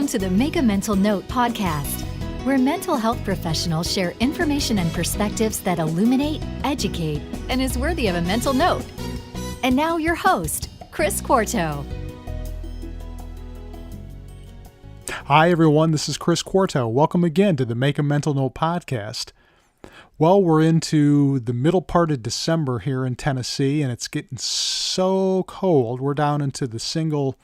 to the Make a Mental Note podcast, where mental health professionals share information and perspectives that illuminate, educate, and is worthy of a mental note. And now your host, Chris Quarto. Hi, everyone. This is Chris Quarto. Welcome again to the Make a Mental Note podcast. Well, we're into the middle part of December here in Tennessee, and it's getting so cold. We're down into the single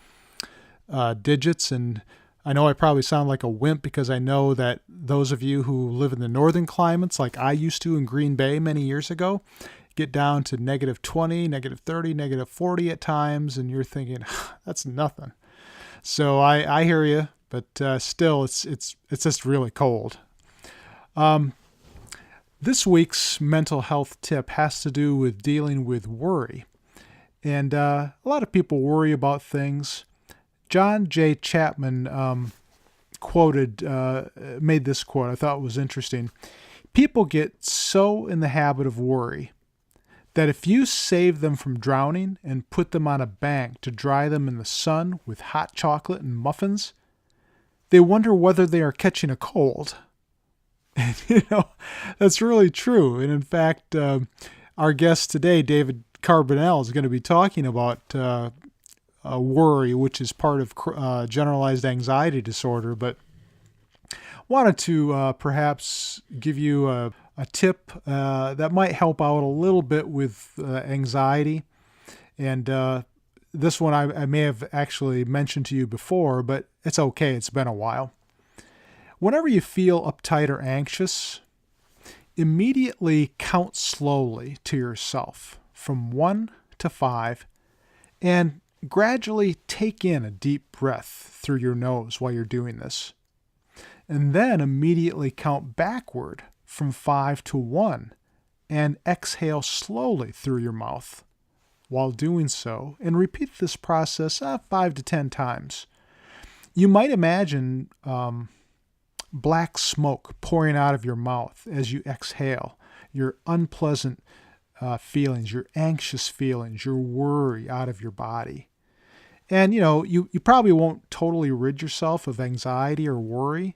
digits, and I know I probably sound like a wimp because I know that those of you who live in the northern climates, like I used to in Green Bay many years ago, get down to negative 20, negative 30, negative 40 at times, and you're thinking, that's nothing. So I hear you, but still, it's just really cold. This week's mental health tip has to do with dealing with worry. And a lot of people worry about things. John J. Chapman made this quote. I thought it was interesting. People get so in the habit of worry that if you save them from drowning and put them on a bank to dry them in the sun with hot chocolate and muffins, they wonder whether they are catching a cold. And, that's really true. And in fact, our guest today, David Carbonell, is going to be talking about worry, which is part of generalized anxiety disorder. But wanted to perhaps give you a tip that might help out a little bit with anxiety. And this one I may have actually mentioned to you before, but it's okay. It's been a while. Whenever you feel uptight or anxious, immediately count slowly to yourself from 1 to 5 and gradually take in a deep breath through your nose while you're doing this. And then immediately count backward from 5 to 1 and exhale slowly through your mouth while doing so, and repeat this process 5 to 10 times. You might imagine black smoke pouring out of your mouth as you exhale, your unpleasant feelings, your anxious feelings, your worry out of your body. And, you probably won't totally rid yourself of anxiety or worry,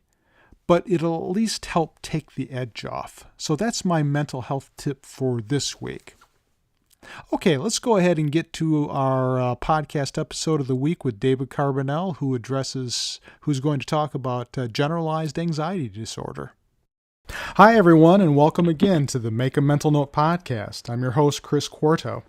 but it'll at least help take the edge off. So that's my mental health tip for this week. Okay, let's go ahead and get to our podcast episode of the week with David Carbonell, who's going to talk about generalized anxiety disorder. Hi, everyone, and welcome again to the Make a Mental Note podcast. I'm your host, Chris Quarto.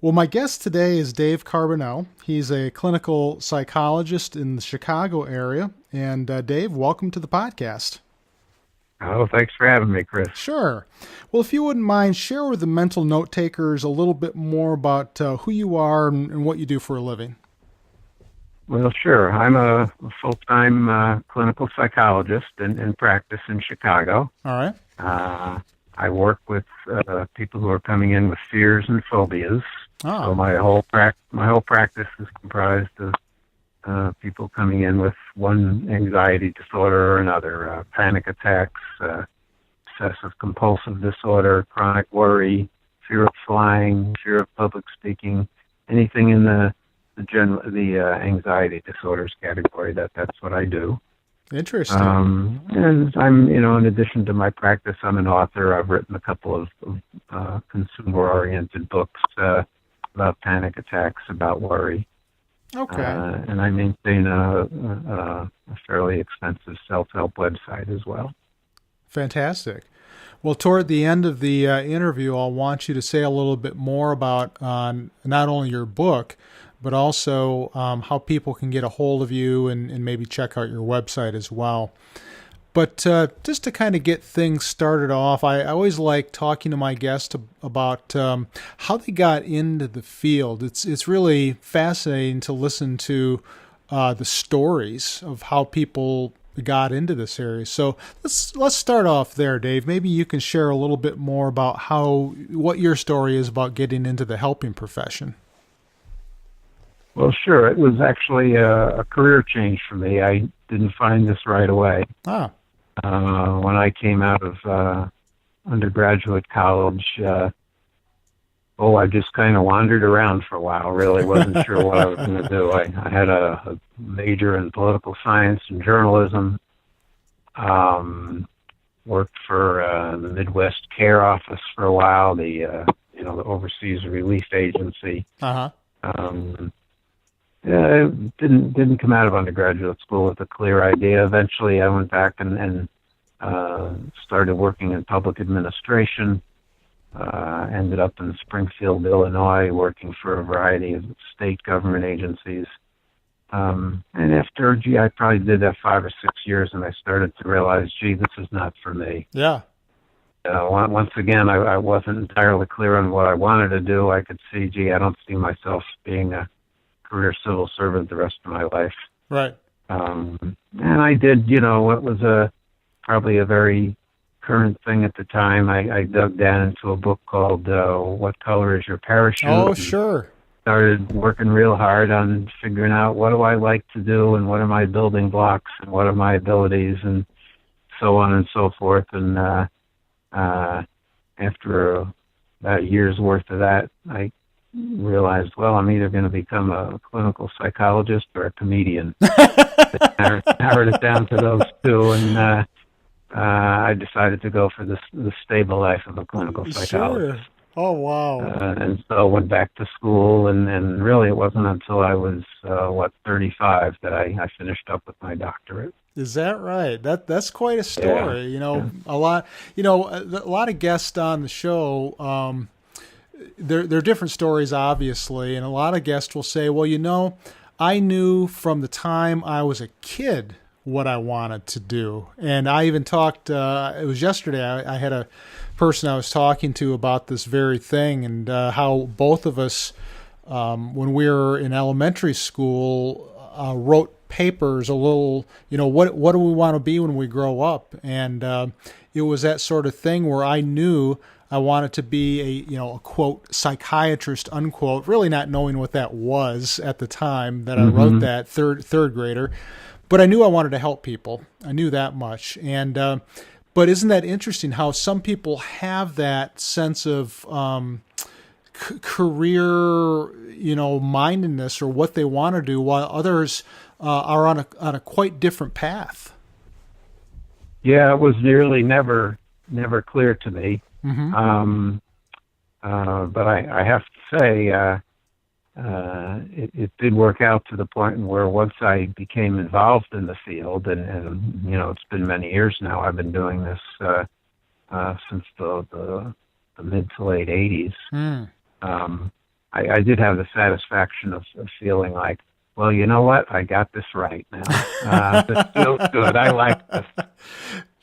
Well, my guest today is Dave Carbonell. He's a clinical psychologist in the Chicago area. And Dave, welcome to the podcast. Oh, thanks for having me, Chris. Sure. Well, if you wouldn't mind, share with the mental note takers a little bit more about who you are and what you do for a living. Well, sure. I'm a full-time clinical psychologist in practice in Chicago. All right. I work with people who are coming in with fears and phobias. Oh. So my whole practice is comprised of people coming in with one anxiety disorder or another, panic attacks, obsessive compulsive disorder, chronic worry, fear of flying, fear of public speaking, anything in the anxiety disorders category. That's what I do. Interesting. And I'm, in addition to my practice, I'm an author. I've written a couple of consumer-oriented books about panic attacks, about worry. Okay. And I maintain a fairly extensive self-help website as well. Fantastic. Well, toward the end of the interview, I'll want you to say a little bit more about not only your book, but also how people can get a hold of you and maybe check out your website as well. But just to kind of get things started off, I always like talking to my guests about how they got into the field. It's really fascinating to listen to the stories of how people got into this area. So let's start off there, Dave. Maybe you can share a little bit more about what your story is about getting into the helping profession. Well, sure. It was actually a career change for me. I didn't find this right away. Ah. When I came out of undergraduate college, I just kind of wandered around for a while. Really wasn't sure what I was going to do. I had a major in political science and journalism. Worked for the Midwest Care Office for a while, the Overseas Relief Agency. Uh-huh. Yeah, it didn't come out of undergraduate school with a clear idea. Eventually, I went back and started working in public administration. Ended up in Springfield, Illinois, working for a variety of state government agencies. And after, I probably did that 5 or 6 years, and I started to realize, this is not for me. Yeah. Once again, I wasn't entirely clear on what I wanted to do. I could see, I don't see myself being a career civil servant the rest of my life. Right. And I did, what was probably a very current thing at the time. I dug down into a book called What Color Is Your Parachute? Oh, sure. Started working real hard on figuring out what do I like to do and what are my building blocks and what are my abilities and so on and so forth. And after about a year's worth of that, I realized, I'm either going to become a clinical psychologist or a comedian. Narrowed it down to those two, and I decided to go for the stable life of a clinical psychologist. Sure. Oh, wow. And so I went back to school, and really it wasn't until I was, 35 that I finished up with my doctorate. Is that right? That's quite a story. Yeah. A lot of guests on the show, they're different stories, obviously, and a lot of guests will say, I knew from the time I was a kid what I wanted to do. And I even talked, it was yesterday, I had a person I was talking to about this very thing, and how both of us, when we were in elementary school, wrote papers a little, what do we want to be when we grow up? And it was that sort of thing where I knew I wanted to be a quote, psychiatrist, unquote, really not knowing what that was at the time that I wrote that, third grader. But I knew I wanted to help people. I knew that much. And but isn't that interesting how some people have that sense of career, mindedness or what they want to do, while others are on a quite different path? Yeah, it was nearly never clear to me. Mm-hmm. But I have to say, it did work out to the point where once I became involved in the field, and it's been many years now. I've been doing this since the mid to late 80s. I did have the satisfaction of feeling like, you know what, I got this right now. This feels good. I like this.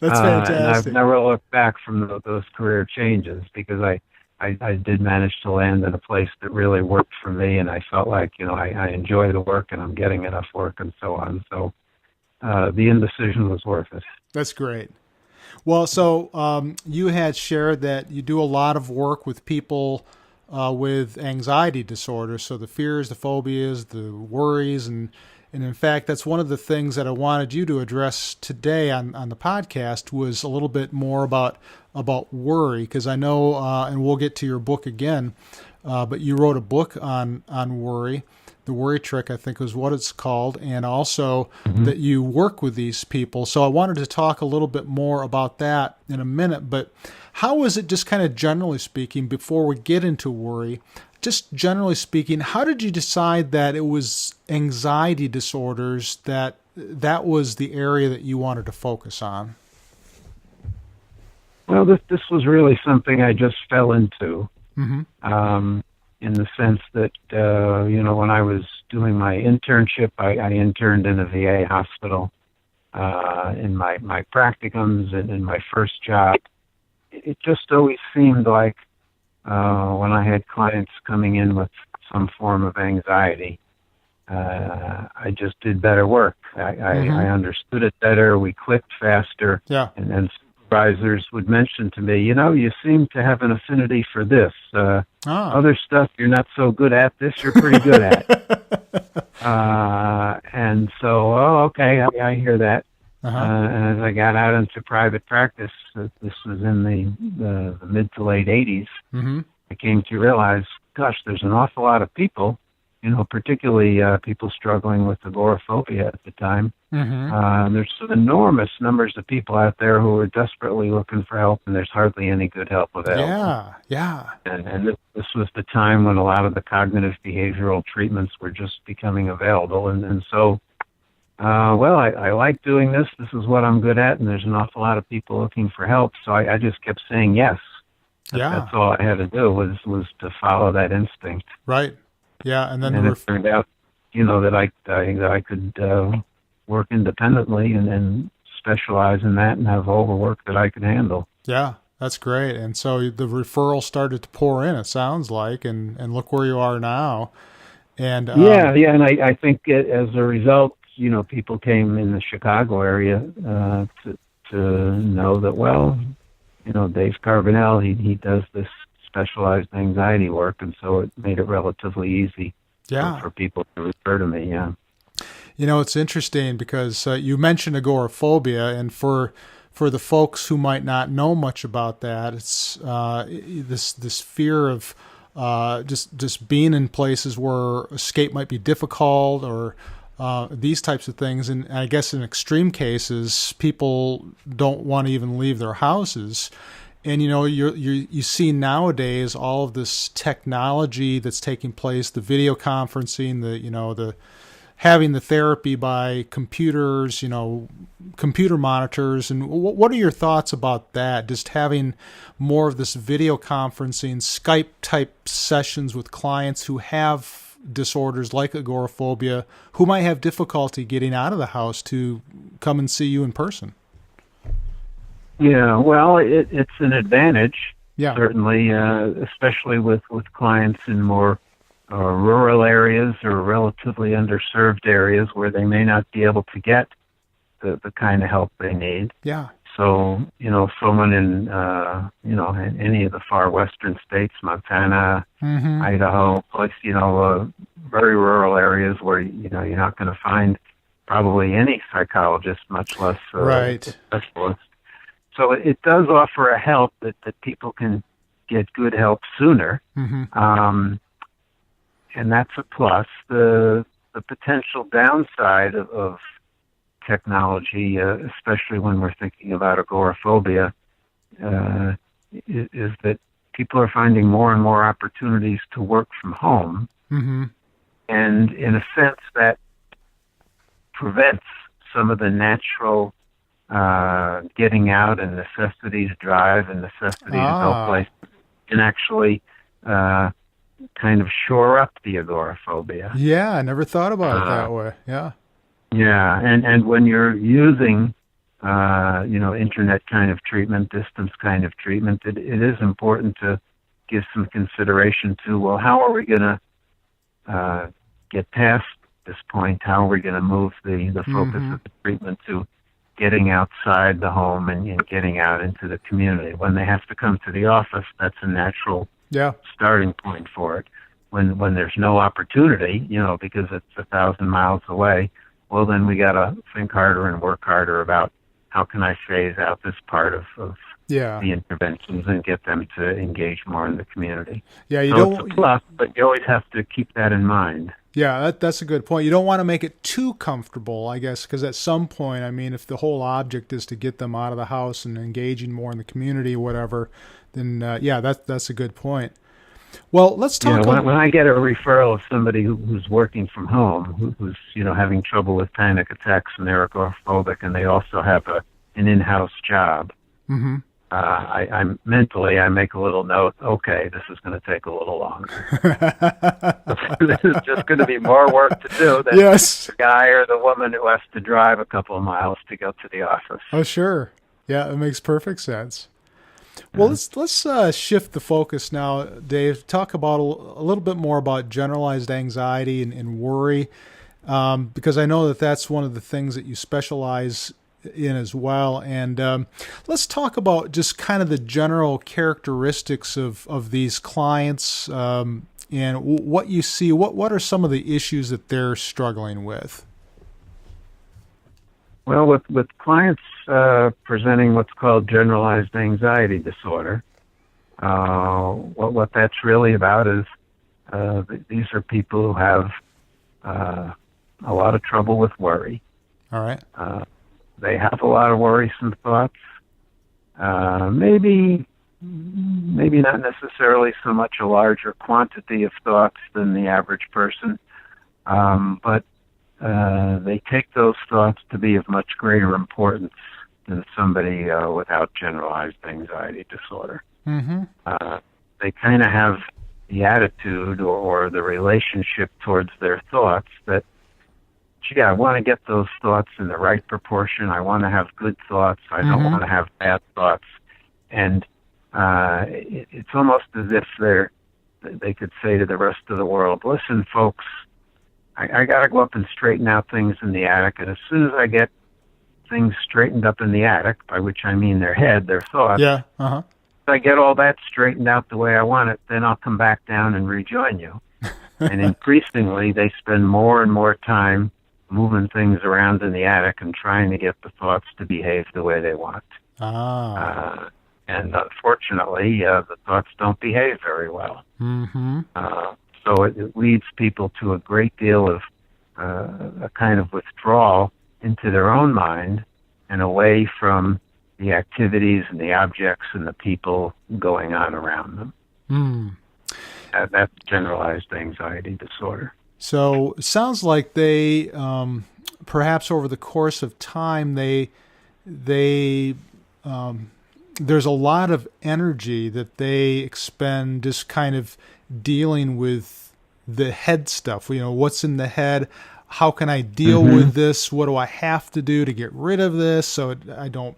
That's fantastic. And I've never looked back from those career changes, because I did manage to land in a place that really worked for me, and I felt like, I enjoy the work and I'm getting enough work and so on. So the indecision was worth it. That's great. Well, so you had shared that you do a lot of work with people with anxiety disorders, so the fears, the phobias, the worries, and in fact, that's one of the things that I wanted you to address today on the podcast, was a little bit more about worry, because I know, and we'll get to your book again, but you wrote a book on worry. The Worry Trick, I think, is what it's called, and also that you work with these people. So I wanted to talk a little bit more about that in a minute, but how is it, just kind of generally speaking, before we get into worry, just generally speaking, how did you decide that it was anxiety disorders, that was the area that you wanted to focus on? Well, this was really something I just fell into, in the sense that, when I was doing my internship, I interned in a VA hospital. In my practicums and in my first job, it just always seemed like when I had clients coming in with some form of anxiety, I just did better work. I understood it better. We clicked faster. Yeah. And then supervisors would mention to me, you seem to have an affinity for this. Other stuff you're not so good at. This you're pretty good at. And so, okay, I hear that. And as I got out into private practice, this was in the mid to late 80s, I came to realize, gosh, there's an awful lot of people, particularly people struggling with agoraphobia at the time. There's some enormous numbers of people out there who are desperately looking for help, and there's hardly any good help available. Yeah. And this was the time when a lot of the cognitive behavioral treatments were just becoming available. And so, I like doing this. This is what I'm good at, and there's an awful lot of people looking for help. So I just kept saying yes. That's all I had to do was to follow that instinct. Right. Yeah, and then it turned out, that I could work independently and specialize in that and have all the work that I could handle. Yeah, that's great. And so the referral started to pour in, it sounds like, and look where you are now. And and I think as a result, people came in the Chicago area to know that, Dave Carbonell, he does this specialized anxiety work, and so it made it relatively easy for people to refer to me, It's interesting because you mentioned agoraphobia, and for the folks who might not know much about that, it's this fear of just being in places where escape might be difficult, or these types of things. And I guess in extreme cases, people don't want to even leave their houses. And you see nowadays all of this technology that's taking place, the video conferencing, the having the therapy by computers, computer monitors. And what are your thoughts about that? Just having more of this video conferencing, Skype type sessions with clients who have disorders like agoraphobia, who might have difficulty getting out of the house to come and see you in person. Yeah, well, it's an advantage, certainly, especially with clients in more rural areas or relatively underserved areas where they may not be able to get the kind of help they need. Yeah. So, someone in, in any of the far western states, Montana, Idaho, very rural areas where, you're not going to find probably any psychologist, much less specialist. So it does offer a help that people can get good help sooner. And that's a plus. The potential downside of technology, especially when we're thinking about agoraphobia, is that people are finding more and more opportunities to work from home. And in a sense, that prevents some of the natural getting out and necessity to drive and necessity to go places, and actually kind of shore up the agoraphobia. Yeah, I never thought about it that way. Yeah. Yeah, and when you're using, internet kind of treatment, distance kind of treatment, it is important to give some consideration to, well, how are we going to get past this point? How are we going to move the focus of the treatment to getting outside the home and getting out into the community? When they have to come to the office, that's a natural starting point for it. When there's no opportunity, because it's 1,000 miles away, well, then we got to think harder and work harder about how can I phase out this part of the interventions and get them to engage more in the community. Yeah, it's a plus, but you always have to keep that in mind. Yeah, that's a good point. You don't want to make it too comfortable, I guess, because at some point, if the whole object is to get them out of the house and engaging more in the community or whatever, then that's a good point. Well, let's talk. When I get a referral of somebody who's working from home, who's having trouble with panic attacks and they're agoraphobic, and they also have an in-house job, I mentally make a little note. Okay, this is going to take a little longer. This is just going to be more work to do than the guy or the woman who has to drive a couple of miles to go to the office. Oh, sure. Yeah, it makes perfect sense. Well, let's shift the focus now, Dave. Talk about a little bit more about generalized anxiety and worry, because I know that's one of the things that you specialize in as well. And let's talk about just kind of the general characteristics of these clients and what you see. What are some of the issues that they're struggling with? Well, with clients presenting what's called generalized anxiety disorder, what that's really about is these are people who have a lot of trouble with worry. All right. They have a lot of worrisome thoughts. Maybe not necessarily so much a larger quantity of thoughts than the average person, but they take those thoughts to be of much greater importance than somebody without generalized anxiety disorder. Mm-hmm. They kind of have the attitude or the relationship towards their thoughts that, gee, I want to get those thoughts in the right proportion. I want to have good thoughts. I don't want to have bad thoughts. And it's almost as if they could say to the rest of the world, listen, folks, I got to go up and straighten out things in the attic. And as soon as I get things straightened up in the attic, by which I mean their head, their thoughts, Yeah. Uh-huh. if I get all that straightened out the way I want it, then I'll come back down and rejoin you. And increasingly, they spend more and more time moving things around in the attic and trying to get the thoughts to behave the way they want. And unfortunately, the thoughts don't behave very well. Mm-hmm. So it leads people to a great deal of a kind of withdrawal into their own mind and away from the activities and the objects and the people going on around them. That's generalized anxiety disorder. So it sounds like they, perhaps over the course of time, there's a lot of energy that they expend just kind of dealing with the head stuff. You know, what's in the head? How can I deal with this? What do I have to do to get rid of this so I don't,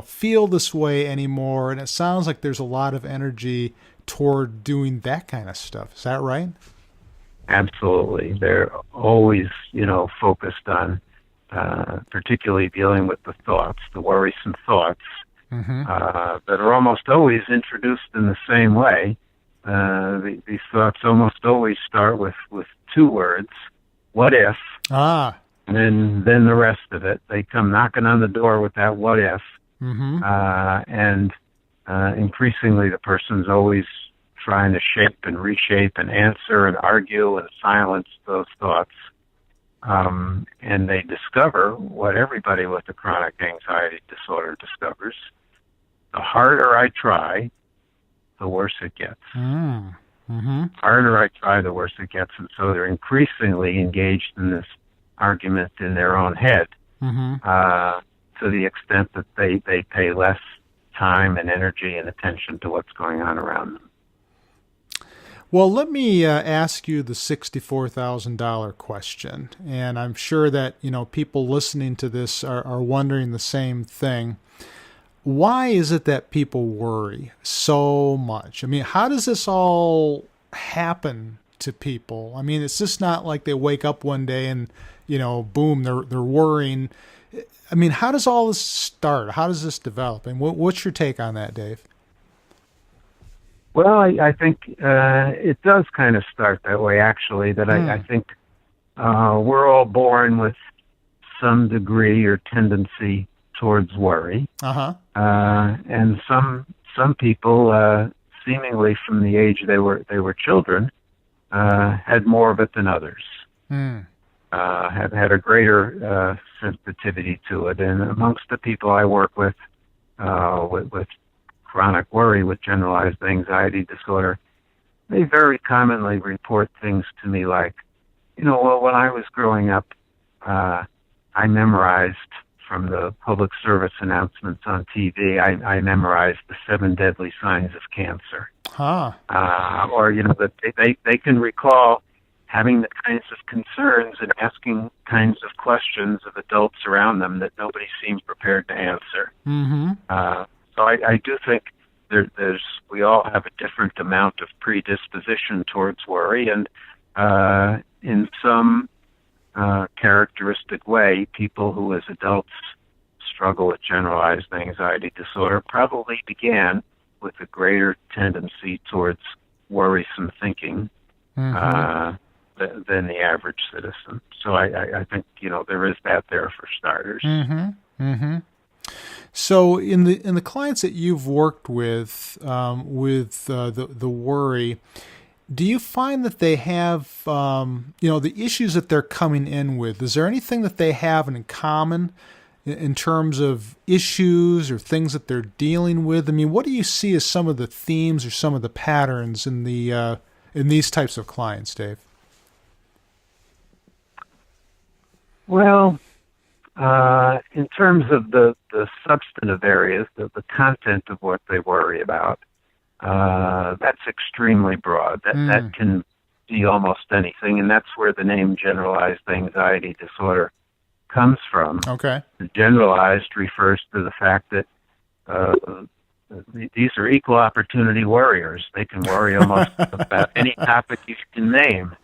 feel this way anymore? And it sounds like there's a lot of energy toward doing that kind of stuff. Is that right? Absolutely. They're always, focused on particularly dealing with the thoughts, the worrisome thoughts, that are almost always introduced in the same way. These thoughts almost always start with two words, what if, and then the rest of it. They come knocking on the door with that what if, and increasingly the person's always trying to shape and reshape and answer and argue and silence those thoughts. And they discover what everybody with a chronic anxiety disorder discovers. The harder I try, the worse it gets. Harder I try, the worse it gets. And so they're increasingly engaged in this argument in their own head, to the extent that they pay less time and energy and attention to what's going on around them. Well, let me ask you the $64,000 question. And I'm sure that, people listening to this are wondering the same thing. Why is it that people worry so much? I mean, how does this all happen to people? I mean, it's just not like they wake up one day and, boom, they're worrying. I mean, how does all this start? How does this develop? And what's your take on that, Dave? Well, I think it does kind of start that way, actually, that I think we're all born with some degree or tendency towards worry. And some people, seemingly from the age they were children, had more of it than others. Had a greater sensitivity to it. And amongst the people I work with chronic worry, with generalized anxiety disorder, they very commonly report things to me like, well, when I was growing up, I memorized from the public service announcements on TV, I memorized the 7 deadly signs of cancer. Or, that they can recall having the kinds of concerns and asking kinds of questions of adults around them that nobody seemed prepared to answer. So I do think we all have a different amount of predisposition towards worry, and in some characteristic way, people who as adults struggle with generalized anxiety disorder probably began with a greater tendency towards worrisome thinking than the average citizen. So I think, there is that there for starters. So in the clients that you've worked with the worry, do you find that they have the issues that they're coming in with? Is there anything that they have in common in terms of issues or things that they're dealing with? I mean, what do you see as some of the themes or some of the patterns in these types of clients, Dave? Well, in terms of the substantive areas, the content of what they worry about, that's extremely broad. That can be almost anything, and that's where the name Generalized Anxiety Disorder comes from. Okay. The generalized refers to the fact that these are equal opportunity worriers. They can worry almost about any topic you can name,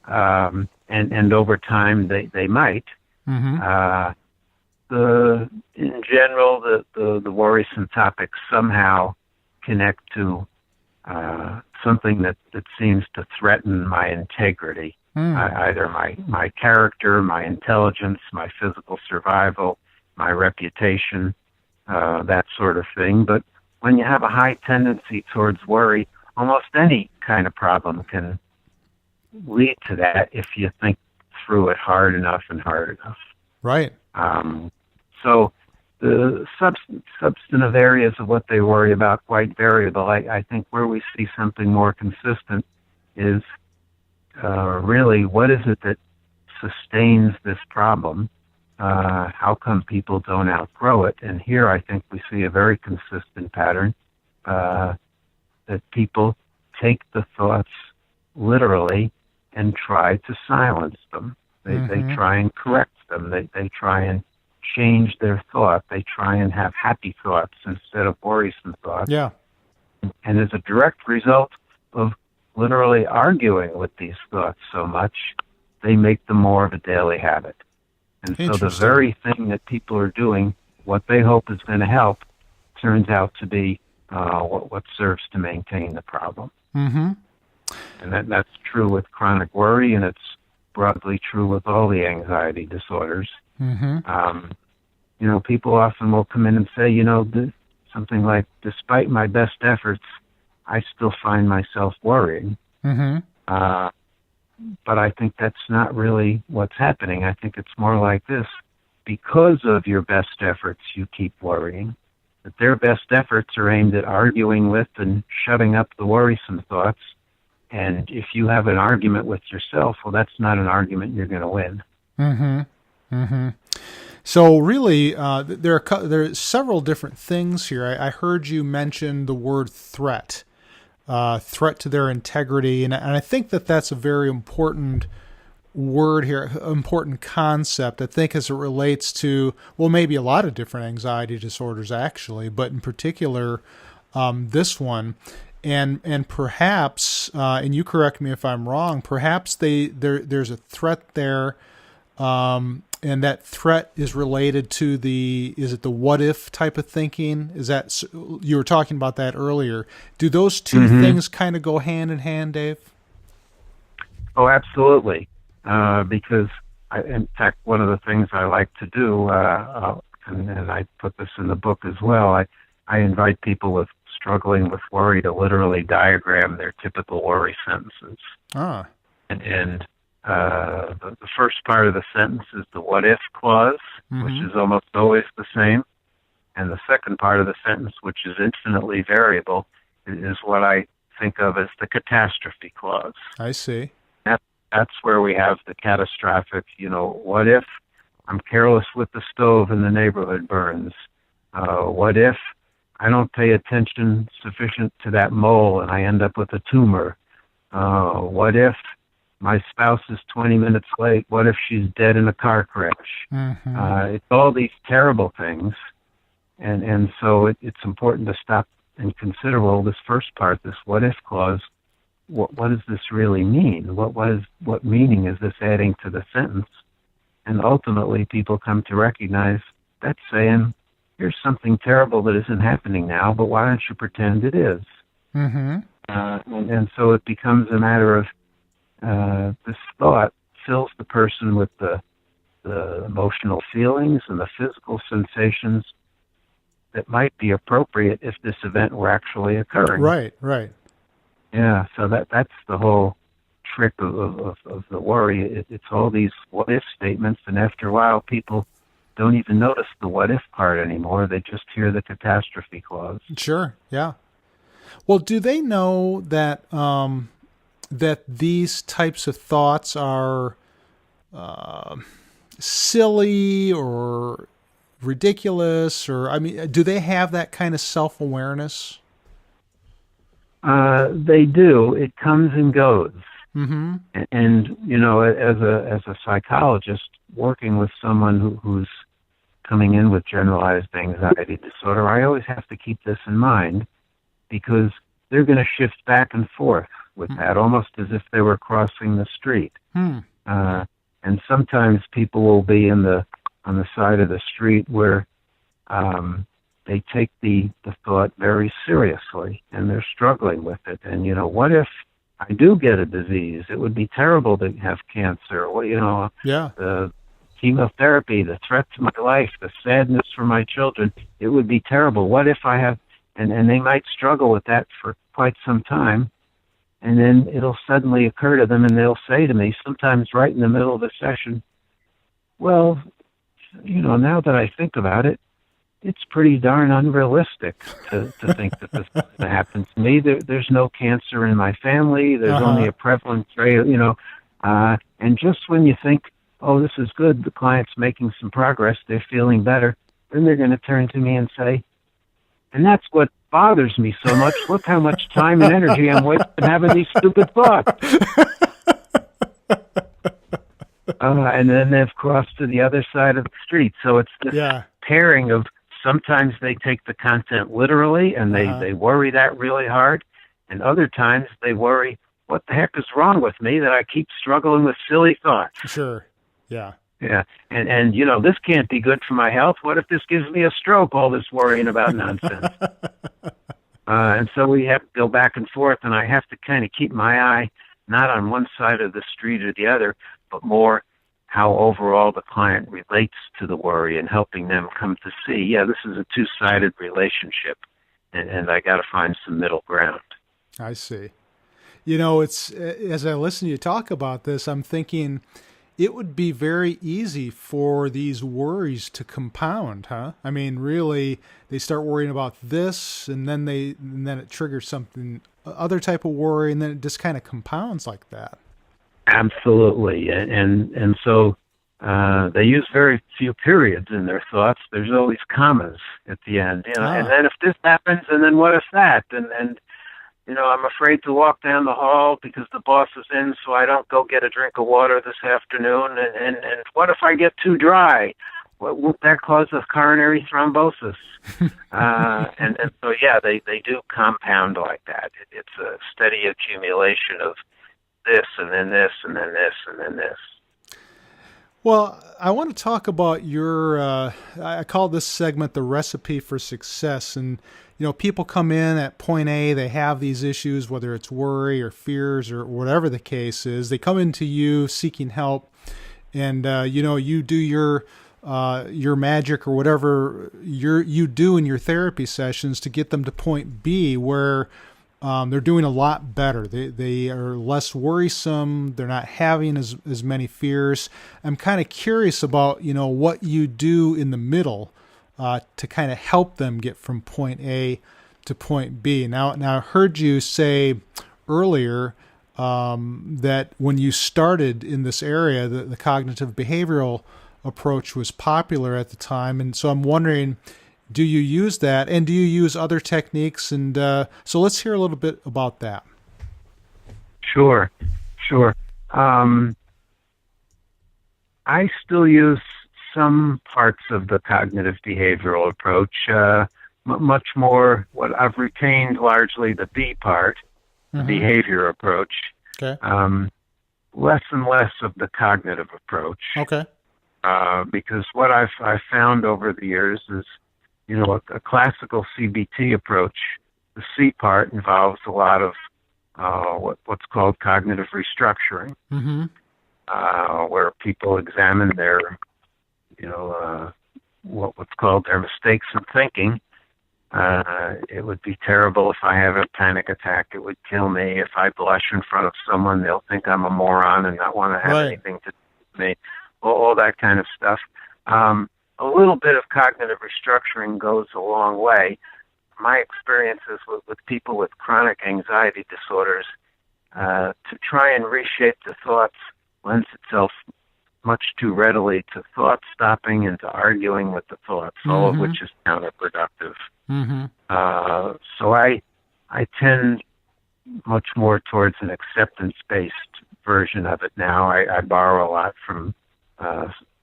and over time they might. Mm-hmm. In general, the worrisome topics somehow connect to something that seems to threaten my integrity, either my character, my intelligence, my physical survival, my reputation, that sort of thing. But when you have a high tendency towards worry, almost any kind of problem can lead to that if you think through it hard enough and hard enough. Right. So the substantive areas of what they worry about quite variable. I think where we see something more consistent is really what is it that sustains this problem? How come people don't outgrow it? And here I think we see a very consistent pattern that people take the thoughts literally and try to silence them. They try and correct them. They try and change their thought. They try and have happy thoughts instead of worrisome thoughts. Yeah. And as a direct result of literally arguing with these thoughts so much, they make them more of a daily habit. And so the very thing that people are doing, what they hope is going to help, turns out to be what serves to maintain the problem. Mm-hmm. And that's true with chronic worry, and it's broadly true with all the anxiety disorders. Mm-hmm. People often will come in and say, something like, despite my best efforts, I still find myself worrying. Mm-hmm. But I think that's not really what's happening. I think it's more like this. Because of your best efforts, you keep worrying. That their best efforts are aimed at arguing with and shutting up the worrisome thoughts. And if you have an argument with yourself, well, that's not an argument you're going to win. Mm-hmm. Mm-hmm. So really, there are several different things here. I heard you mention the word threat to their integrity, and I think that's a very important word here, important concept, I think, as it relates to, well, maybe a lot of different anxiety disorders actually, but in particular, this one. And perhaps, and you correct me if I'm wrong, perhaps there's a threat there, and that threat is related to is it the what if type of thinking? Is that, you were talking about that earlier. Do those two things kind of go hand in hand, Dave? Oh, absolutely. Because in fact, one of the things I like to do, and I put this in the book as well, I invite people struggling with worry to literally diagram their typical worry sentences. Ah. And the first part of the sentence is the what if clause, which is almost always the same. And the second part of the sentence, which is infinitely variable, is what I think of as the catastrophe clause. I see. That's where we have the catastrophic, what if I'm careless with the stove and the neighborhood burns? What if I don't pay attention sufficient to that mole and I end up with a tumor? What if my spouse is 20 minutes late? What if she's dead in a car crash? It's all these terrible things. And so it's important to stop and consider, well, this first part, this what if clause, what does this really mean? What meaning is this adding to the sentence? And ultimately, people come to recognize that's saying, here's something terrible that isn't happening now, but why don't you pretend it is? And so it becomes a matter of this thought fills the person with the the emotional feelings and the physical sensations that might be appropriate if this event were actually occurring. Right, right. Yeah, so that's the whole trick of the worry. It's all these what-if statements, and after a while, people don't even notice the what-if part anymore. They just hear the catastrophe clause. Sure, yeah. Well, do they know that that these types of thoughts are silly or ridiculous, or, I mean, do they have that kind of self-awareness? They do. It comes and goes. Mm-hmm. And you know, as a psychologist working with someone who's coming in with generalized anxiety disorder, I always have to keep this in mind, because they're going to shift back and forth with that, almost as if they were crossing the street. And sometimes people will be on the side of the street where they take the thought very seriously, and they're struggling with it. And, you know, what if I do get a disease? It would be terrible to have cancer. Well, you know, the chemotherapy, the threat to my life, the sadness for my children, it would be terrible. What if I have, and they might struggle with that for quite some time. And then it'll suddenly occur to them, and they'll say to me, sometimes right in the middle of a session, well, you know, now that I think about it, it's pretty darn unrealistic to think that this is going to happen to me. There's no cancer in my family. There's only a prevalent rate, you know. And just when you think, oh, this is good, the client's making some progress, they're feeling better, then they're going to turn to me and say, and that's what bothers me so much. Look how much time and energy I'm wasting having these stupid thoughts. And then they've crossed to the other side of the street. So it's this pairing of, sometimes they take the content literally and they worry that really hard. And other times they worry, what the heck is wrong with me that I keep struggling with silly thoughts? Sure. Yeah. Yeah. And you know, this can't be good for my health. What if this gives me a stroke, all this worrying about nonsense? And so we have to go back and forth, and I have to kind of keep my eye not on one side of the street or the other, but more how overall the client relates to the worry, and helping them come to see, yeah, this is a two-sided relationship, and I got to find some middle ground. I see. You know, it's, as I listen to you talk about this, I'm thinking it would be very easy for these worries to compound, huh? I mean, really, they start worrying about this, and then it triggers something, other type of worry, and then it just kind of compounds like that. Absolutely, and so they use very few periods in their thoughts. There's always commas at the end, you know. And then if this happens, and then what if that, and you know, I'm afraid to walk down the hall because the boss is in, so I don't go get a drink of water this afternoon. And what if I get too dry? Won't that cause a coronary thrombosis? And so, yeah, they do compound like that. It's a steady accumulation of this, and then this, and then this, and then this. Well, I want to talk about your, I call this segment the recipe for success. And, you know, people come in at point A, they have these issues, whether it's worry or fears or whatever the case is. They come into you seeking help, and, you know, you do your magic or whatever you do in your therapy sessions to get them to point B, where they're doing a lot better. They are less worrisome. They're not having as many fears. I'm kind of curious about, you know, what you do in the middle to kind of help them get from point A to point B. Now I heard you say earlier that when you started in this area, the cognitive behavioral approach was popular at the time. And so I'm wondering, do you use that, and do you use other techniques? And so let's hear a little bit about that. Sure. I still use some parts of the cognitive behavioral approach, much more what I've retained largely the B part, the behavior approach. Okay. Less and less of the cognitive approach. Okay. Because what I've found over the years is, you know, a classical CBT approach, the C part involves a lot of what's called cognitive restructuring, where people examine their what's called their mistakes in thinking. It would be terrible if I have a panic attack. It would kill me. If I blush in front of someone, they'll think I'm a moron and not want to have anything to do with me. All that kind of stuff. A little bit of cognitive restructuring goes a long way. My experiences with people with chronic anxiety disorders, to try and reshape the thoughts lends itself much too readily to thought stopping and to arguing with the thoughts, all of which is counterproductive. So I tend much more towards an acceptance-based version of it now. I borrow a lot from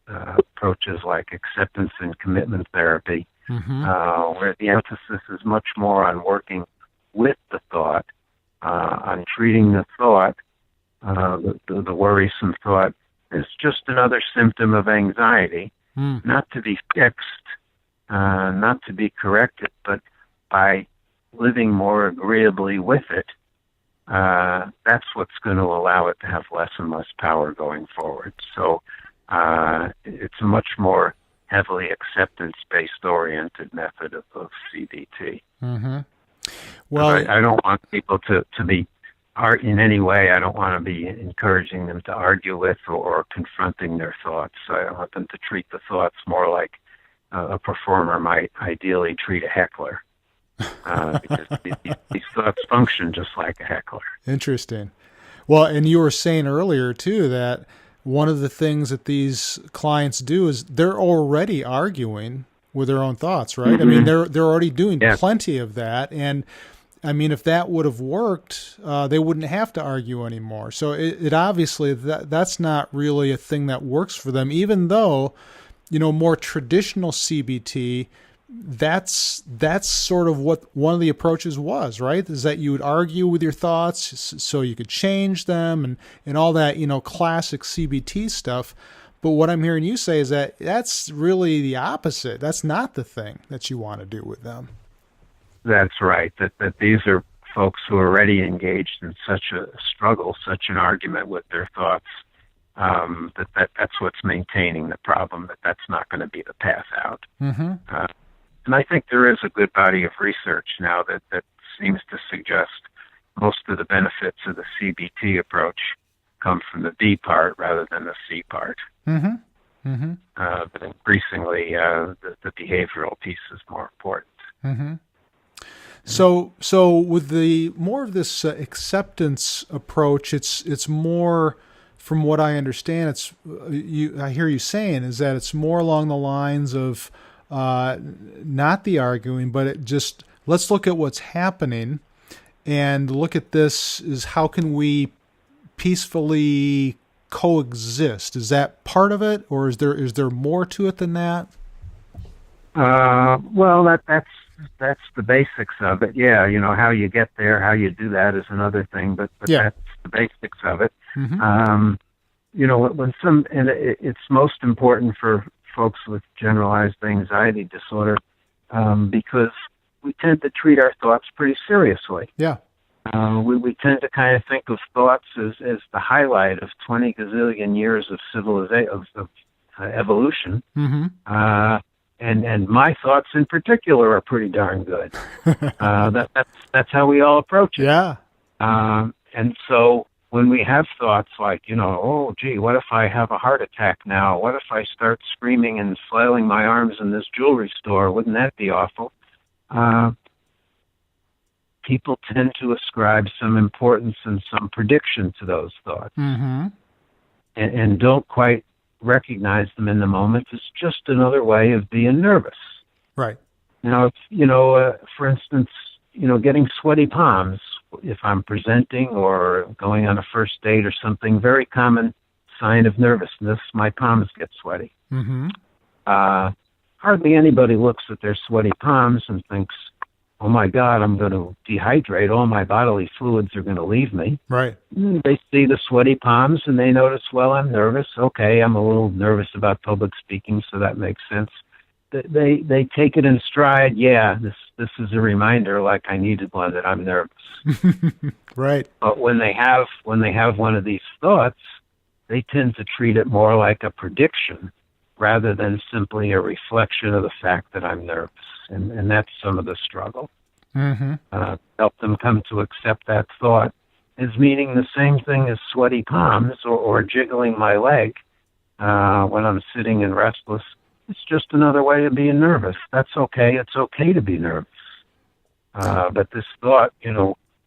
approaches like acceptance and commitment therapy, where the emphasis is much more on working with the thought, on treating the thought, the worrisome thought, is just another symptom of anxiety, not to be fixed, not to be corrected, but by living more agreeably with it, that's what's going to allow it to have less and less power going forward. So it's a much more heavily acceptance-based oriented method of CBT. Well, I don't want people to be in any way. I don't want to be encouraging them to argue with or confronting their thoughts. I want them to treat the thoughts more like a performer might ideally treat a heckler, because these thoughts function just like a heckler. Interesting. Well, and you were saying earlier too that one of the things that these clients do is they're already arguing with their own thoughts, right? I mean, they're already doing plenty of that, and I mean, if that would have worked, they wouldn't have to argue anymore. So it obviously that's not really a thing that works for them, even though, more traditional CBT, that's sort of what one of the approaches was, right? Is that you would argue with your thoughts so you could change them and all that, classic CBT stuff. But what I'm hearing you say is that that's really the opposite. That's not the thing that you want to do with them. That's right. That these are folks who are already engaged in such a struggle, such an argument with their thoughts, that's what's maintaining the problem, that's not going to be the path out. And I think there is a good body of research now that seems to suggest most of the benefits of the CBT approach come from the B part rather than the C part. But increasingly, the behavioral piece is more important. So with the more of this acceptance approach, it's more, from what I understand, I hear you saying is that it's more along the lines of not the arguing, but it just, let's look at what's happening and look at this is how can we peacefully coexist? Is that part of it, or is there more to it than that? Well, that's the basics of it. Yeah, how you get there, how you do that is another thing, but that's the basics of it. When it's most important for folks with generalized anxiety disorder, because we tend to treat our thoughts pretty seriously. Yeah. We tend to kind of think of thoughts as the highlight of 20 gazillion years of civilization, of evolution. And my thoughts in particular are pretty darn good. That's how we all approach it. Yeah. And so when we have thoughts like, oh, gee, what if I have a heart attack now? What if I start screaming and flailing my arms in this jewelry store? Wouldn't that be awful? People tend to ascribe some importance and some prediction to those thoughts, and don't quite recognize them in the moment. It's just another way of being nervous. Right. For instance, getting sweaty palms if I'm presenting or going on a first date or something, very common sign of nervousness. My palms get sweaty. Hardly anybody looks at their sweaty palms and thinks, oh my God, I'm going to dehydrate. All my bodily fluids are going to leave me. Right. They see the sweaty palms and they notice, well, I'm nervous. Okay, I'm a little nervous about public speaking, so that makes sense. They take it in stride. Yeah, this is a reminder, like I needed one, that I'm nervous. Right. But when they have one of these thoughts, they tend to treat it more like a prediction, rather than simply a reflection of the fact that I'm nervous. And that's some of the struggle. Mm-hmm. Help them come to accept that thought as meaning the same thing as sweaty palms or jiggling my leg when I'm sitting and restless. It's just another way of being nervous. That's okay. It's okay to be nervous. But this thought,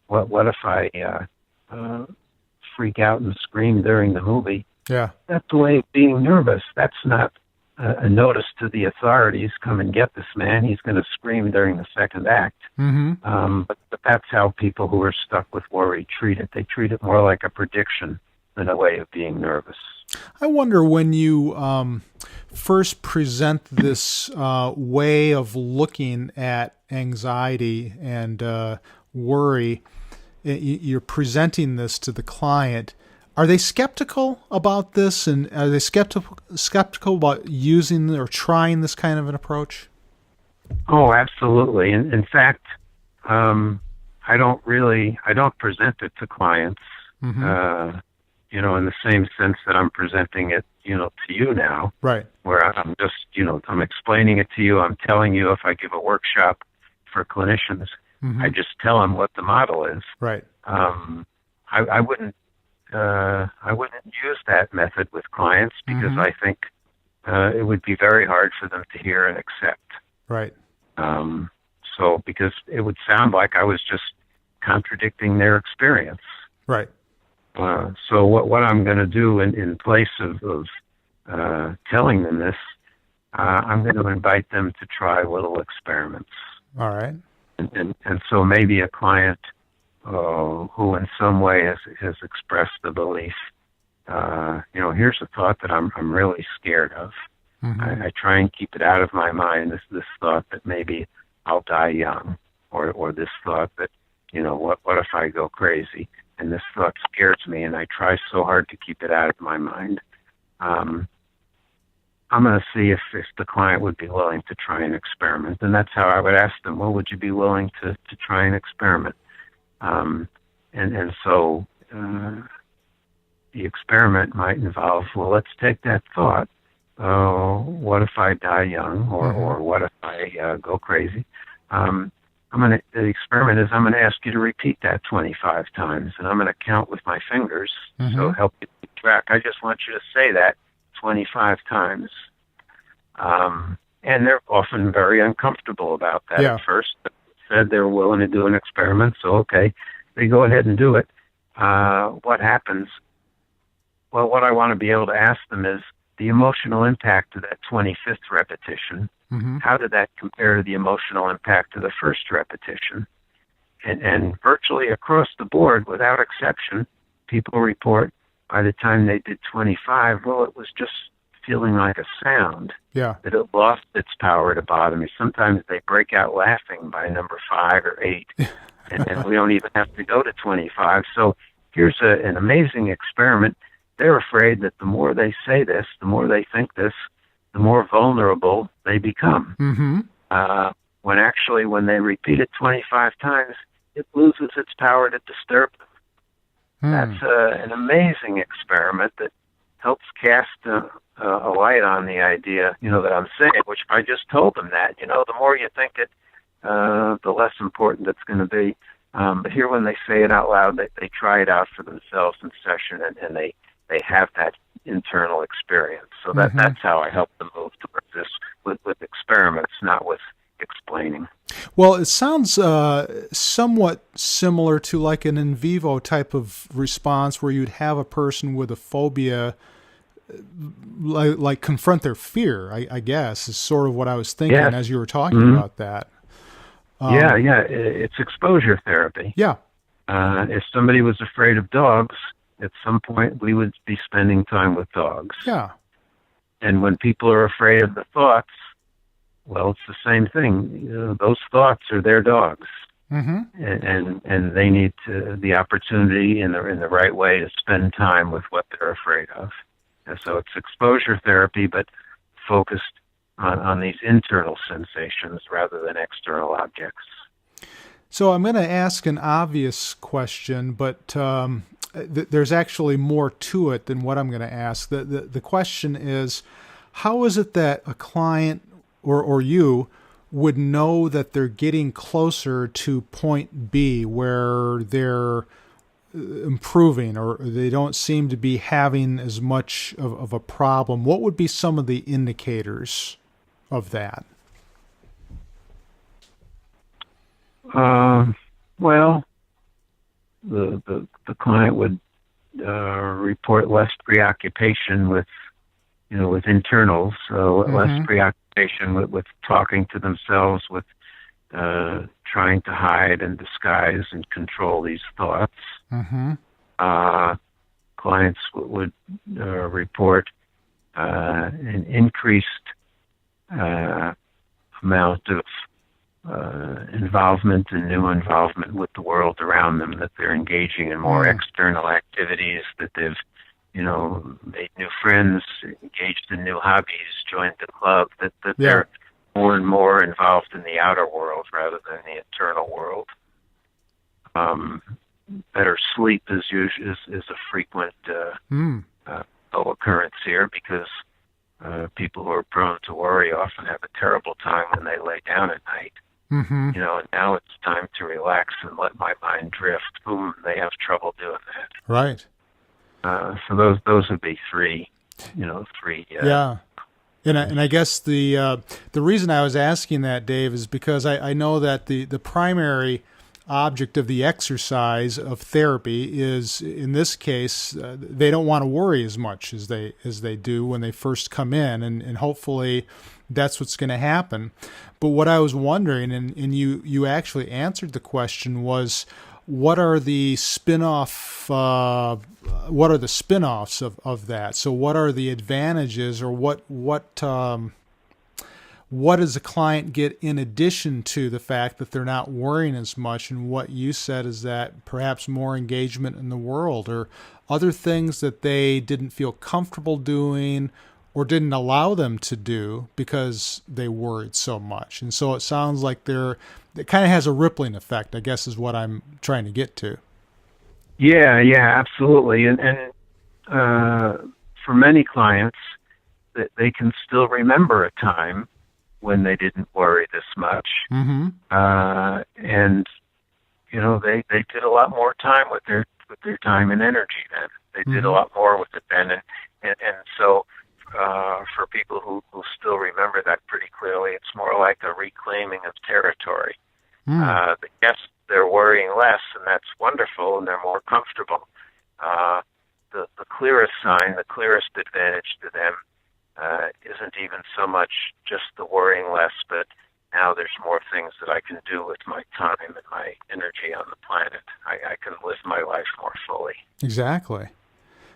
what if I freak out and scream during the movie? Yeah. That's the way of being nervous. That's not a notice to the authorities, come and get this man. He's going to scream during the second act. Mm-hmm. But that's how people who are stuck with worry treat it. They treat it more like a prediction than a way of being nervous. I wonder when you first present this way of looking at anxiety and worry, you're presenting this to the client. Are they skeptical about this, and are they skeptical about using or trying this kind of an approach? Oh, absolutely. In fact, I don't present it to clients, Mm-hmm. In the same sense that I'm presenting it, to you now. Right. Where I'm just, I'm explaining it to you. I'm telling you if I give a workshop for clinicians, Mm-hmm. I just tell them what the model is. Right. I wouldn't use that method with clients because Mm-hmm. I think it would be very hard for them to hear and accept. Right. So because it would sound like I was just contradicting their experience. Right. So what I'm going to do in place of telling them this, I'm going to invite them to try little experiments. All right. And so maybe a client who in some way has expressed the belief, here's a thought that I'm really scared of. Mm-hmm. I try and keep it out of my mind, this thought that maybe I'll die young, or this thought that, what if I go crazy? And this thought scares me, and I try so hard to keep it out of my mind. I'm going to see if the client would be willing to try an experiment. And that's how I would ask them, well, would you be willing to try an experiment? So the experiment might involve, well, let's take that thought. What if I die young, or what if I go crazy? The experiment is I'm going to ask you to repeat that 25 times, and I'm going to count with my fingers, Mm-hmm. so help you keep track. I just want you to say that 25 times. And they're often very uncomfortable about that Yeah. at first. But said they were willing to do an experiment, so okay, they go ahead and do it. What happens? Well, what I want to be able to ask them is the emotional impact of that 25th repetition. Mm-hmm. How did that compare to the emotional impact of the first repetition? And virtually across the board, without exception, people report by the time they did 25, well, it was just feeling like a sound. Yeah. That it lost its power to bother me. Sometimes they break out laughing by number 5 or 8, and we don't even have to go to 25. So here's an amazing experiment. They're afraid that the more they say this, the more they think this, the more vulnerable they become. Mm-hmm. When they repeat it 25 times, it loses its power to disturb them. That's an amazing experiment that helps cast a light on the idea, that I'm saying, which if I just told them that, the more you think it, the less important it's going to be. But here when they say it out loud, they try it out for themselves in session, and they have that internal experience. So that's how I help them move towards this with experiments, not with explaining. Well, it sounds somewhat similar to like an in vivo type of response where you'd have a person with a phobia like confront their fear, I guess, is sort of what I was thinking as you were talking about that. It's exposure therapy. Yeah. If somebody was afraid of dogs, at some point we would be spending time with dogs. Yeah. And when people are afraid of the thoughts, well, it's the same thing. Those thoughts are their dogs. Mm-hmm. And they need the opportunity in the right way to spend time with what they're afraid of. And so it's exposure therapy, but focused on these internal sensations rather than external objects. So I'm going to ask an obvious question, but there's actually more to it than what I'm going to ask. The question is, how is it that a client or you would know that they're getting closer to point B where they're improving or they don't seem to be having as much of a problem? What would be some of the indicators of that? Well, the client would report less preoccupation with internals, less preoccupation with talking to themselves, with trying to hide and disguise and control these thoughts. Clients would report an increased amount of involvement and new involvement with the world around them, that they're engaging in more external activities, that they've made new friends, engaged in new hobbies, joined the club, that they're more and more involved in the outer world rather than the internal world. Better sleep is a frequent occurrence here, because people who are prone to worry often have a terrible time when they lay down at night. And now it's time to relax and let my mind drift. Boom, they have trouble doing that. Right. So those would be three. Yeah. And I guess the reason I was asking that, Dave, is because I know that the primary object of the exercise of therapy is, in this case, they don't want to worry as much as they do when they first come in, and hopefully that's what's going to happen. But what I was wondering, and you actually answered the question, was what are the spin-offs of that? So what are the advantages, or what does a client get in addition to the fact that they're not worrying as much? And what you said is that perhaps more engagement in the world, or other things that they didn't feel comfortable doing or didn't allow them to do because they worried so much. And so it sounds like it kind of has a rippling effect, I guess, is what I'm trying to get to. Yeah, absolutely. And for many clients, they can still remember a time when they didn't worry this much. And they did a lot more time with their time and energy then. They did a lot more with it then. And so for people who still remember that pretty clearly, it's more like a reclaiming of territory. Yes, they're worrying less, and that's wonderful, and they're more comfortable. The clearest sign, the clearest advantage to them isn't even so much just the worrying less, but now there's more things that I can do with my time and my energy on the planet. I can live my life more fully. Exactly.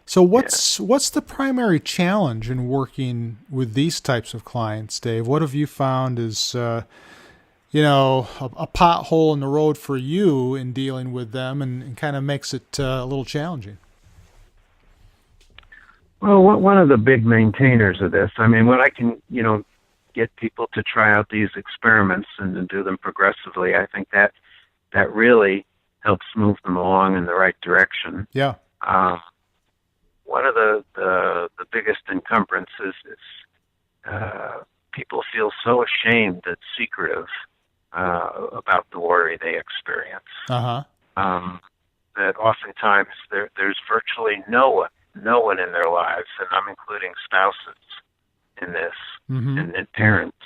So what's the primary challenge in working with these types of clients, Dave? What have you found is a pothole in the road for you in dealing with them, and kind of makes it a little challenging? Well, one of the big maintainers of this, when I can, get people to try out these experiments and do them progressively, I think that really helps move them along in the right direction. Yeah. One of the biggest encumbrances is people feel so ashamed and secretive about the worry they experience. That oftentimes there's virtually no one in their lives, and I'm including spouses in this, and parents,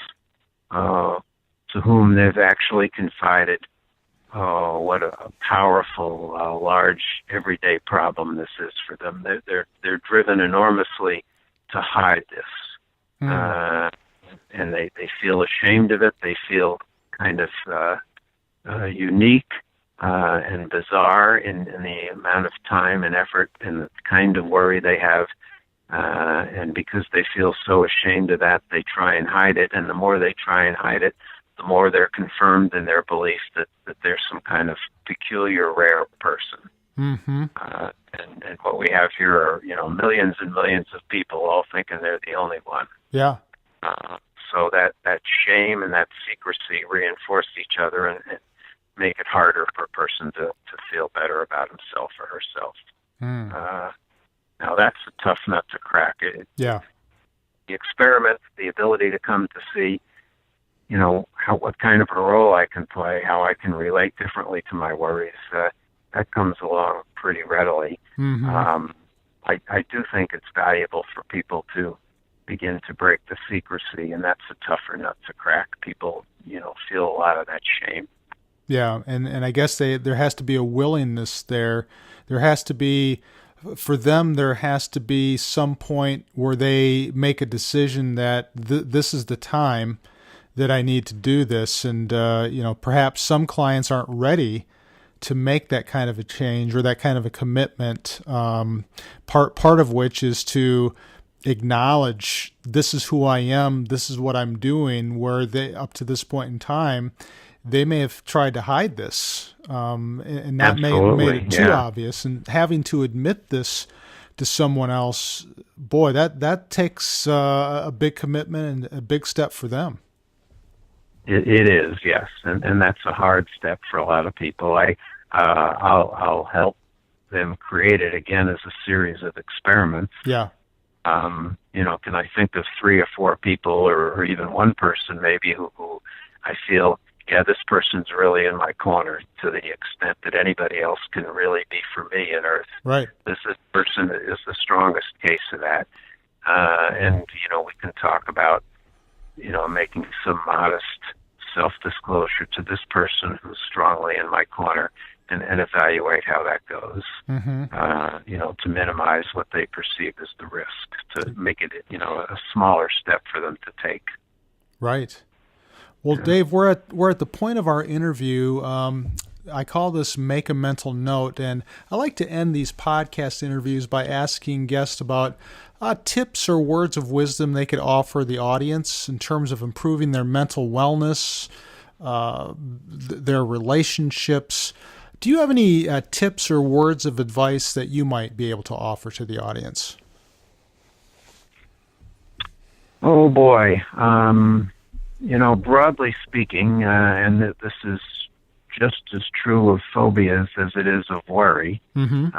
to whom they've actually confided what a powerful, large, everyday problem this is for them. They're driven enormously to hide this, and they feel ashamed of it. They feel kind of unique and bizarre in the amount of time and effort and the kind of worry they have. And because they feel so ashamed of that, they try and hide it. And the more they try and hide it, the more they're confirmed in their belief that they're some kind of peculiar, rare person. And what we have here are, millions and millions of people all thinking they're the only one. Yeah. So that shame and that secrecy reinforce each other and make it harder for a person to feel better about himself or herself. Now that's a tough nut to crack. experiment, the ability to come to see, what kind of a role I can play, how I can relate differently to my worries, that comes along pretty readily. Mm-hmm. I do think it's valuable for people to begin to break the secrecy, and that's a tougher nut to crack. People, feel a lot of that shame. Yeah, and I guess there has to be a willingness there. There has to be, for them, there has to be some point where they make a decision that this is the time that I need to do this. And, perhaps some clients aren't ready to make that kind of a change or that kind of a commitment. Part of which is to acknowledge this is who I am, this is what I'm doing, where they, up to this point in time, they may have tried to hide this, and that may have made it too obvious. And having to admit this to someone else, boy, that takes a big commitment and a big step for them. It is, yes, and that's a hard step for a lot of people. I'll help them create it again as a series of experiments. Yeah. Can I think of 3 or 4 people or even one person maybe who I feel, this person's really in my corner to the extent that anybody else can really be for me in Earth. Right. This person is the strongest case of that. And we can talk about, making some modest self-disclosure to this person who's strongly in my corner and evaluate how that goes, mm-hmm. To minimize what they perceive as the risk, to make it, a smaller step for them to take. Right. Well, Dave, we're at the point of our interview. I call this Make a Mental Note, and I like to end these podcast interviews by asking guests about tips or words of wisdom they could offer the audience in terms of improving their mental wellness, their relationships. Do you have any tips or words of advice that you might be able to offer to the audience? Oh, boy. Broadly speaking, and this is just as true of phobias as it is of worry, mm-hmm.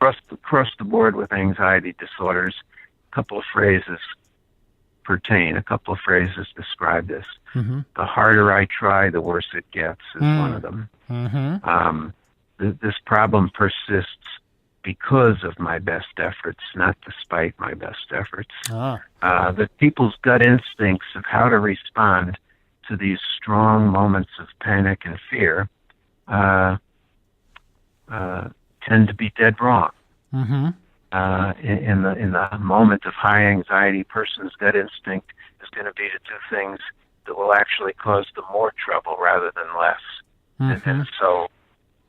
Across the board with anxiety disorders, a couple of phrases describe this. Mm-hmm. The harder I try, the worse it gets is one of them. Mm-hmm. This problem persists because of my best efforts, not despite my best efforts. The people's gut instincts of how to respond to these strong moments of panic and fear tend to be dead wrong. Mm-hmm. In the moment of high anxiety, person's gut instinct is going to be to do things that will actually cause them more trouble rather than less. Mm-hmm. And so,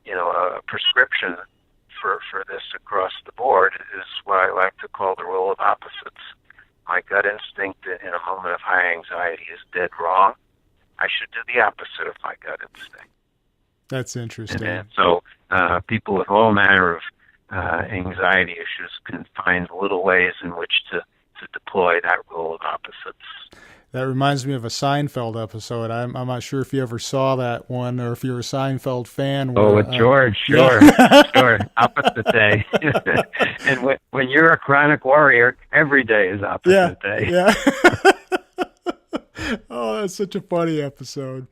a prescription for this across the board is what I like to call the rule of opposites. My gut instinct in a moment of high anxiety is dead wrong. I should do the opposite of my gut instinct. That's interesting. And so people with all manner of anxiety issues can find little ways in which to deploy that rule of opposites. That reminds me of a Seinfeld episode. I'm not sure if you ever saw that one or if you're a Seinfeld fan. With George, sure, yeah. Sure. Opposite day. And when you're a chronic worrier, every day is opposite day. Yeah. Oh, that's such a funny episode.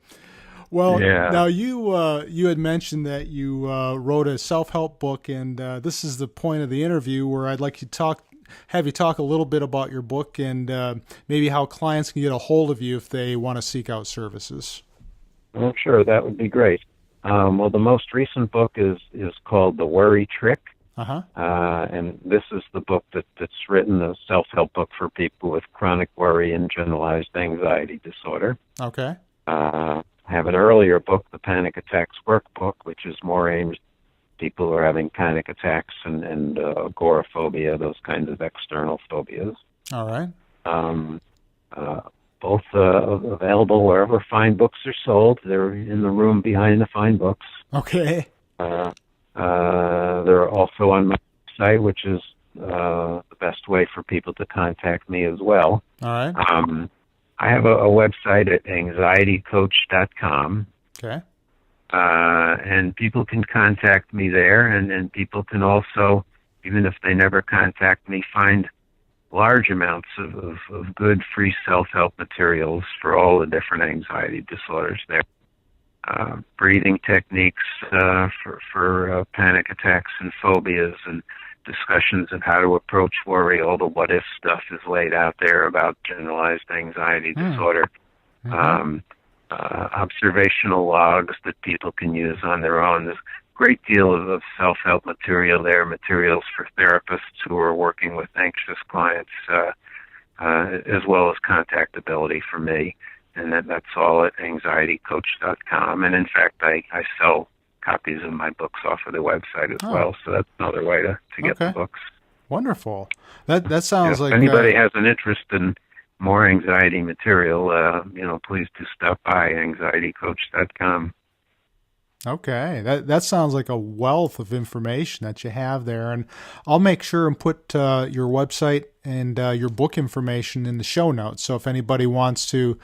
Well, Now you had mentioned that you wrote a self-help book, and this is the point of the interview where I'd like to have you talk a little bit about your book and maybe how clients can get a hold of you if they want to seek out services. Well, sure, that would be great. Well, the most recent book is called The Worry Trick. Uh-huh. And this is the book that's written, a self-help book for people with chronic worry and generalized anxiety disorder. Okay. I have an earlier book, The Panic Attacks Workbook, which is more aimed at people who are having panic attacks and agoraphobia, those kinds of external phobias. All right. Both available wherever fine books are sold. They're in the room behind the fine books. Okay. They're also on my website, which is the best way for people to contact me as well. All right. I have a website at anxietycoach.com. Okay. And people can contact me there, and people can also, even if they never contact me, find large amounts of good free self-help materials for all the different anxiety disorders there. Breathing techniques for panic attacks and phobias, and discussions of how to approach worry. All the what-if stuff is laid out there about generalized anxiety disorder. Observational logs that people can use on their own. There's a great deal of self-help material there, materials for therapists who are working with anxious clients, as well as contactability for me. And that's all at anxietycoach.com. And in fact, I sell copies of my books off of the website as well. So that's another way to get the books. Wonderful. That sounds like... If anybody has an interest in more anxiety material, please do stop by anxietycoach.com. Okay, that sounds like a wealth of information that you have there, and I'll make sure and put your website and your book information in the show notes, so if anybody wants to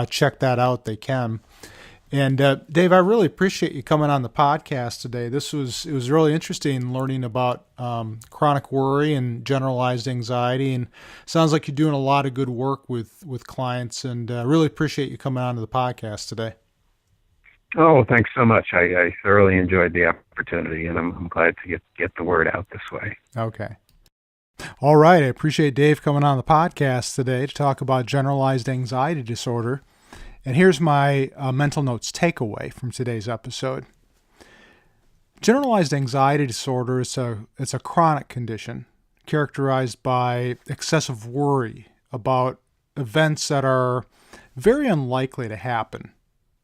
check that out, they can. And Dave, I really appreciate you coming on the podcast today. It was really interesting learning about chronic worry and generalized anxiety, and sounds like you're doing a lot of good work with clients, and really appreciate you coming on to the podcast today. Oh, thanks so much. I thoroughly enjoyed the opportunity, and I'm glad to get the word out this way. Okay. All right. I appreciate Dave coming on the podcast today to talk about generalized anxiety disorder. And here's my mental notes takeaway from today's episode. Generalized anxiety disorder is a chronic condition characterized by excessive worry about events that are very unlikely to happen,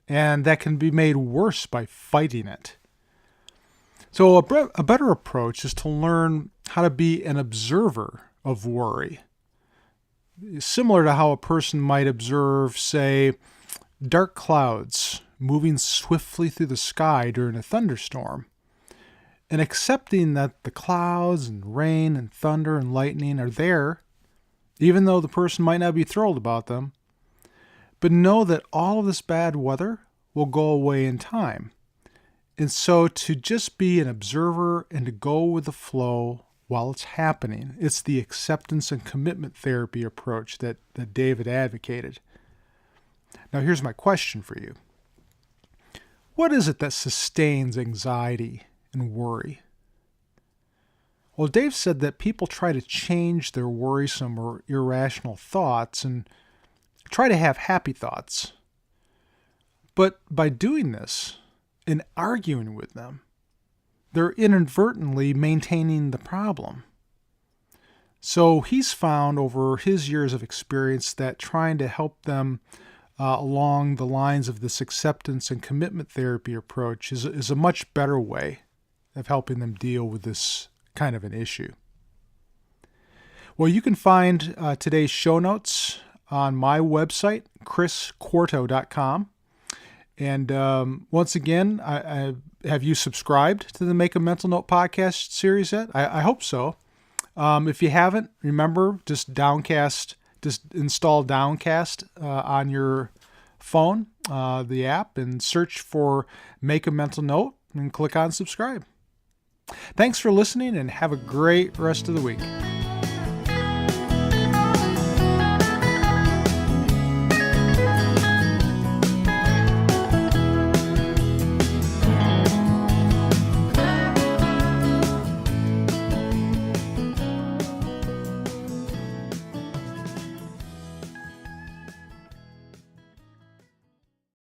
and that can be made worse by fighting it. So a better approach is to learn how to be an observer of worry, similar to how a person might observe, say, dark clouds moving swiftly through the sky during a thunderstorm, and accepting that the clouds and rain and thunder and lightning are there, even though the person might not be thrilled about them, but know that all of this bad weather will go away in time. And so to just be an observer and to go with the flow while it's happening, it's the acceptance and commitment therapy approach that David advocated. Now here's my question for you. What is it that sustains anxiety and worry? Well, Dave said that people try to change their worrisome or irrational thoughts and try to have happy thoughts. But by doing this and arguing with them, they're inadvertently maintaining the problem. So he's found over his years of experience that trying to help them along the lines of this acceptance and commitment therapy approach is a much better way of helping them deal with this kind of an issue. Well, you can find today's show notes on my website, chrisquarto.com. And once again, I have you subscribed to the Make a Mental Note podcast series yet? I hope so. If you haven't, remember, just install Downcast on your phone, the app, and search for Make a Mental Note and click on subscribe. Thanks for listening, and have a great rest of the week.